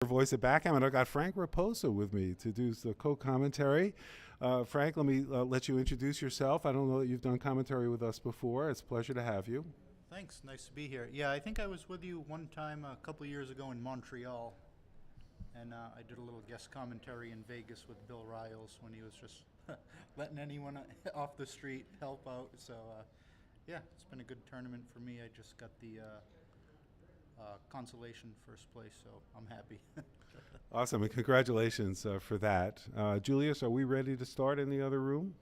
Voice of Backgammon. I've got Frank Raposa with me to do the co-commentary. Frank, let me let you introduce yourself. I don't know that you've done commentary with us before. It's a pleasure to have you. Thanks. Nice to be here. Yeah, I think I was with you one time a couple of years ago in Montreal, and I did a little guest commentary in Vegas with Bill Riles when he was just letting anyone off the street help out. So, yeah, it's been a good tournament for me. I just got the consolation first place, so I'm happy. Awesome, and congratulations for that. Julius, are we ready to start in the other room?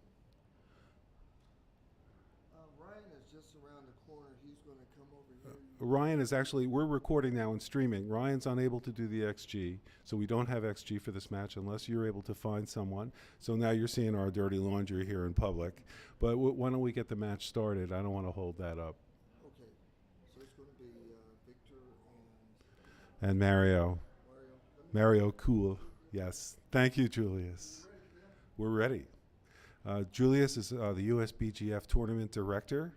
Ryan is just around the corner. He's going to come over here. Ryan is actually, we're recording now and streaming. Ryan's unable to do the XG, so we don't have XG for this match unless you're able to find someone. So now you're seeing our dirty laundry here in public. But why don't we get the match started? I don't want to hold that up. Okay, so it's going to be Victor And Mario. Mario. Mario Cool. Yes. Thank you, Julius. We're ready. Julius is the USBGF tournament director.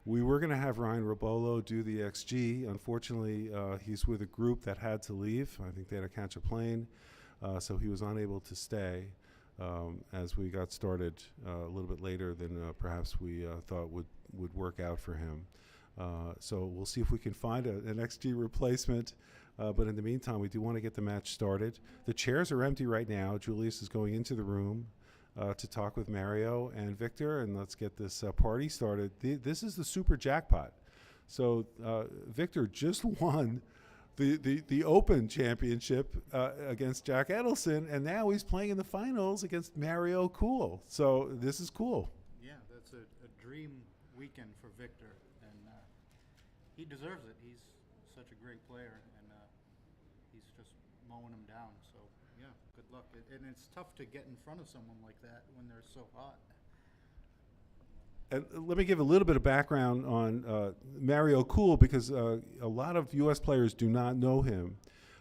We were going to have Ryan Rabolo do the XG. Unfortunately, he's with a group that had to leave. I think they had to catch a plane, so he was unable to stay as we got started a little bit later than perhaps we thought would work out for him. So we'll see if we can find an XG replacement. But in the meantime, we do want to get the match started. The chairs are empty right now. Julius is going into the room to talk with Mario and Victor, and let's get this party started. This is the super jackpot. So Victor just won the Open Championship against Jack Edelson, and now he's playing in the finals against Mario Cool. So this is cool. Yeah, that's a dream weekend for Victor, and he deserves it. He's such a great player, and he's just mowing them down. So, yeah, good luck. And it's tough to get in front of someone like that when they're so hot. And let me give a little bit of background on Mario Cool, because a lot of U.S. players do not know him.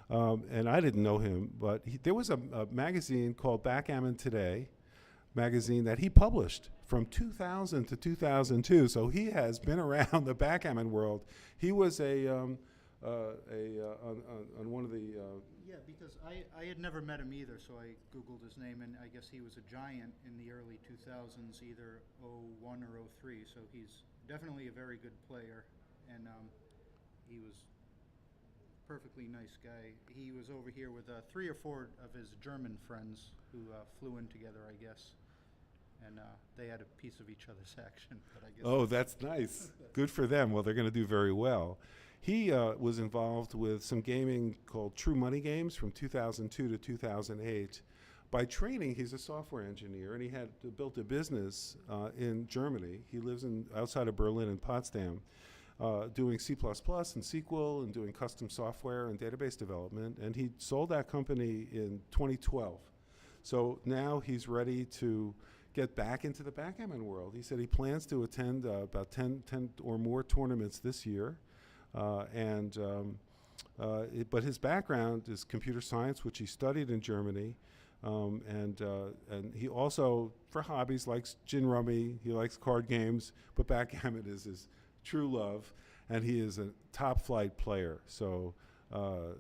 And I didn't know him, but there was a magazine called Backgammon Today magazine that he published from 2000 to 2002. So he has been around the backgammon world. He was on one of the Yeah, because I had never met him either, so I Googled his name, and I guess he was a giant in the early 2000s, either '01 or '03, so he's definitely a very good player, and he was a perfectly nice guy. He was over here with 3 or 4 of his German friends who flew in together, I guess, and they had a piece of each other's action. But I guess Oh, that's nice. Good for them. Well, they're going to do very well. He was involved with some gaming called True Money Games from 2002 to 2008. By training, he's a software engineer, and he had built a business in Germany. He lives outside of Berlin in Potsdam, doing C++ and SQL and doing custom software and database development. And he sold that company in 2012. So now he's ready to get back into the backgammon world. He said he plans to attend about 10 or more tournaments this year. But his background is computer science, which he studied in Germany. And he also, for hobbies, likes gin rummy. He likes card games, but backgammon is his true love. And he is a top flight player. So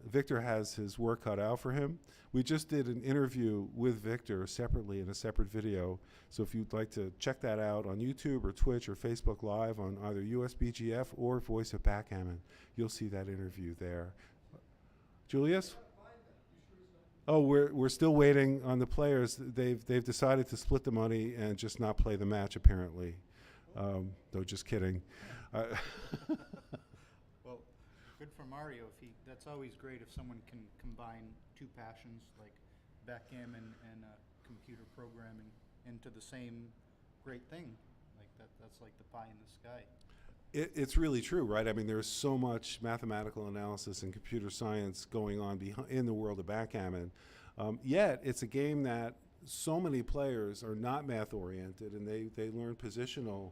Victor has his work cut out for him. We just did an interview with Victor separately in a separate video. So if you'd like to check that out on YouTube or Twitch or Facebook Live on either USBGF or Voice of Backgammon, you'll see that interview there. Julius? Oh, we're still waiting on the players. They've decided to split the money and just not play the match, apparently. No, just kidding. Well, good for Mario. That's always great if someone can combine 2 passions like backgammon and computer programming into the same great thing. Like that's like the pie in the sky. It's really true, right? I mean, there's so much mathematical analysis and computer science going on in the world of backgammon. Yet, it's a game that so many players are not math-oriented, and they learn positional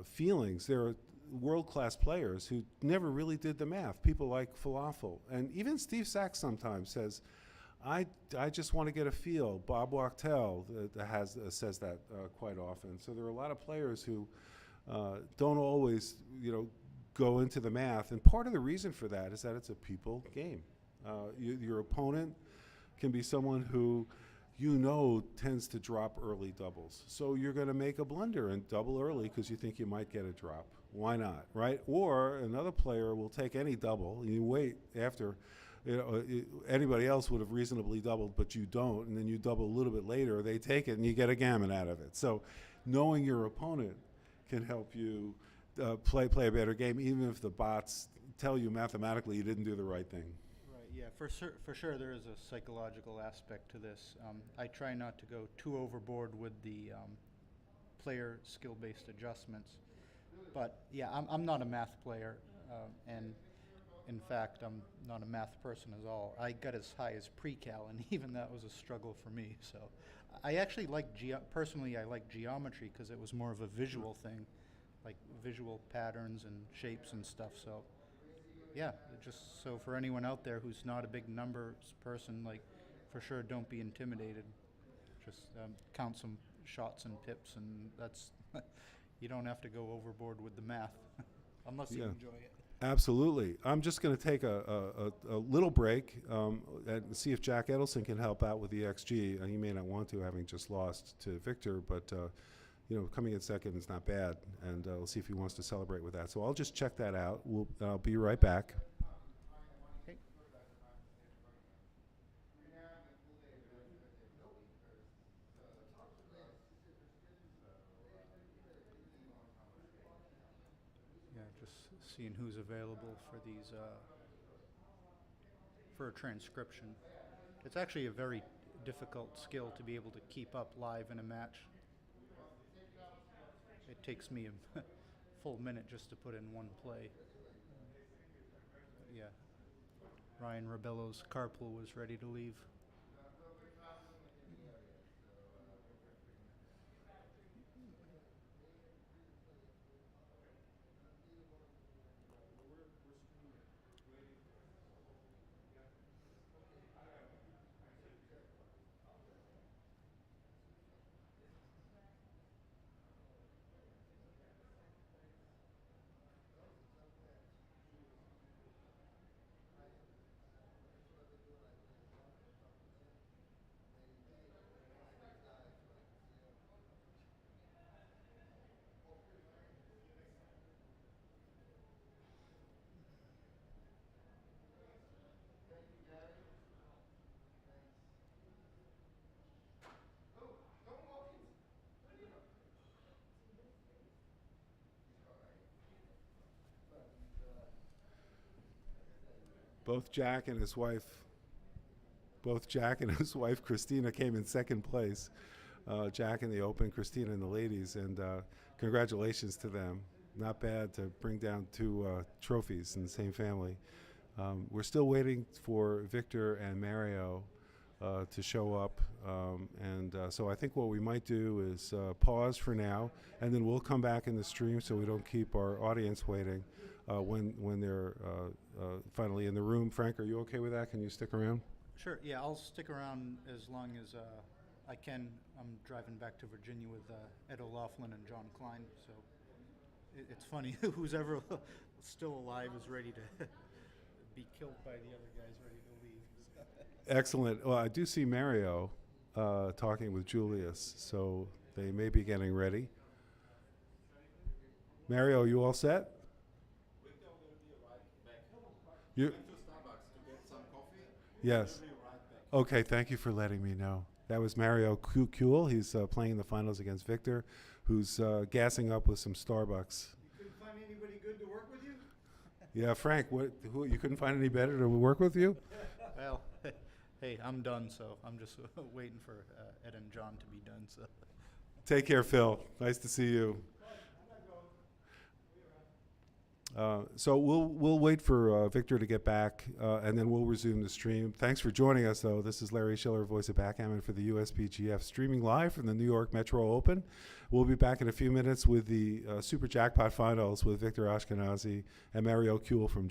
feelings. There are world-class players who never really did the math. People like Falafel. And even Steve Sachs sometimes says, I just want to get a feel. Bob Wachtel says that quite often. So there are a lot of players who don't always, go into the math. And part of the reason for that is that it's a people game. Your opponent can be someone who you know tends to drop early doubles. So you're going to make a blunder and double early because you think you might get a drop. Why not, right? Or another player will take any double. You wait after anybody else would have reasonably doubled, but you don't, and then you double a little bit later, they take it, and you get a gammon out of it. So knowing your opponent can help you play a better game, even if the bots tell you mathematically you didn't do the right thing. Right, yeah, for sure there is a psychological aspect to this. I try not to go too overboard with the player skill-based adjustments. But yeah, I'm not a math player, and in fact, I'm not a math person at all. I got as high as pre-cal, and even that was a struggle for me. So I actually like, personally, I like geometry because it was more of a visual thing, like visual patterns and shapes and stuff. So yeah, just so for anyone out there who's not a big numbers person, like, for sure, don't be intimidated. Just count some shots and pips, and that's you don't have to go overboard with the math unless you enjoy it. Absolutely. I'm just going to take a little break and see if Jack Edelson can help out with the XG. He may not want to, having just lost to Victor, but coming in second is not bad, and we'll see if he wants to celebrate with that. So I'll just check that out. I'll be right back. Okay. Yeah, just seeing who's available for these for a transcription. It's actually a very difficult skill to be able to keep up live in a match. It takes me a full minute just to put in one play. Yeah, Ryan Rebello's carpool was ready to leave. Both Jack and his wife Christina came in second place. Jack in the Open, Christina in the ladies, and congratulations to them. Not bad to bring down two trophies in the same family. We're still waiting for Victor and Mario to show up, and so I think what we might do is pause for now, and then we'll come back in the stream so we don't keep our audience waiting when they're finally in the room. Frank, are you okay with that? Can you stick around? Sure, yeah, I'll stick around as long as I can. I'm driving back to Virginia with Ed O'Loughlin and John Klein, so it's funny, who's ever still alive is ready to be killed by the other guys ready to leave. Excellent. Well, I do see Mario talking with Julius, so they may be getting ready. Mario, you all set? You? Yes. Okay, thank you for letting me know. That was Mario Kuhl. He's playing in the finals against Victor, who's gassing up with some Starbucks. You couldn't find anybody good to work with you? Yeah, Frank, you couldn't find any better to work with you? Well, hey, I'm done, so I'm just waiting for Ed and John to be done. So, take care, Phil. Nice to see you. So we'll wait for Victor to get back, and then we'll resume the stream. Thanks for joining us, though. This is Larry Schiller, voice of Backgammon for the USBGF, streaming live from the New York Metro Open. We'll be back in a few minutes with the Super Jackpot Finals with Victor Ashkenazi and Mario Kuhl from